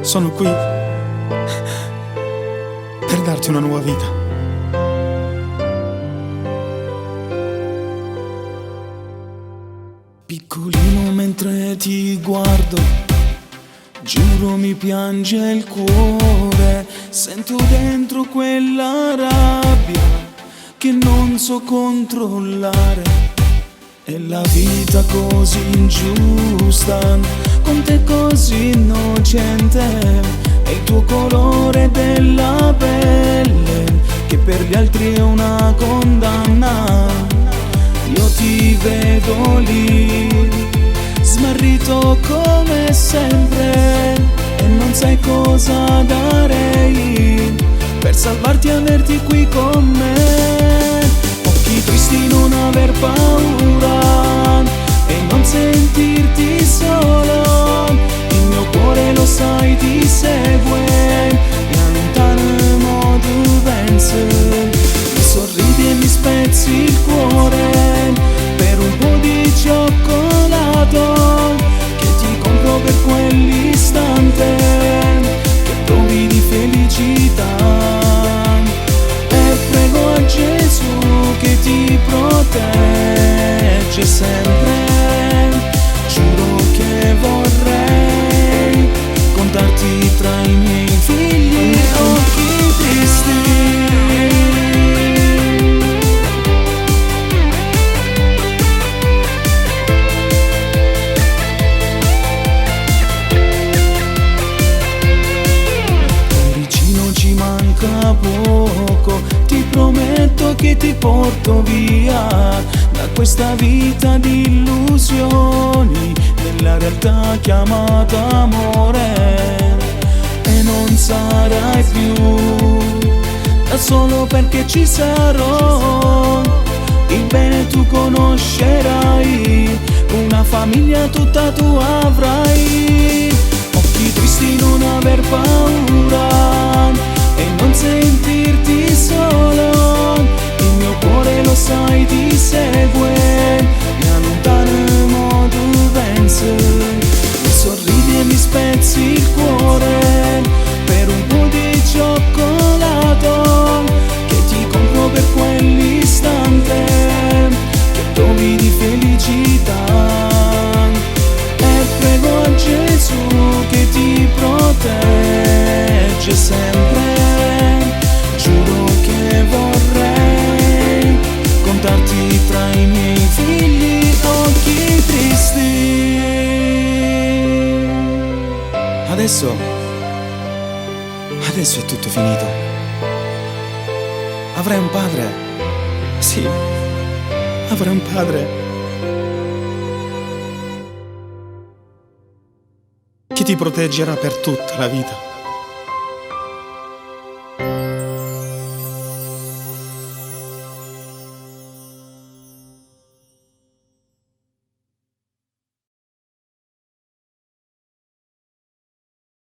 Sono qui per darti una nuova vita. Piccolino mentre ti guardo, giuro mi piange il cuore. Sento dentro quella rabbia che non so controllare. E la vita così ingiusta, con te così innocente, è il tuo colore della pelle che per gli altri è una condanna. Io ti vedo lì, smarrito come sempre, e non sai cosa darei per salvarti e averti qui con me. Occhi tristi, non aver paura e non sentirti solo. Il mio cuore, lo sai, ti segue e allontanamo dove mi sorridi e mi spezzi il cuore per un po' di cioccolato che ti compro per quell'istante che provi di felicità. E prego a Gesù che ti protegge sempre. Giuro che vorrei contarti tra i miei figli occhi tristi. Vicino ci manca poco, ti prometto che ti porto via da questa vita di illusioni, nella realtà chiamata amore. E non sarai più da solo perché ci sarò. Il bene tu conoscerai, una famiglia tutta tu avrai. Occhi tristi, non aver paura e non sentirti solo. Il mio cuore, lo sai, ti segue e allontanamo dove mi sorridi e mi spezzi il cuore per un po' di cioccolato che ti compro per quell'istante che provi di felicità. E prego a Gesù che ti protegge sempre. Giuro che vorrei contarti tra i miei figli occhi tristi. Adesso è tutto finito. Avrai un padre. Sì, avrai un padre che ti proteggerà per tutta la vita.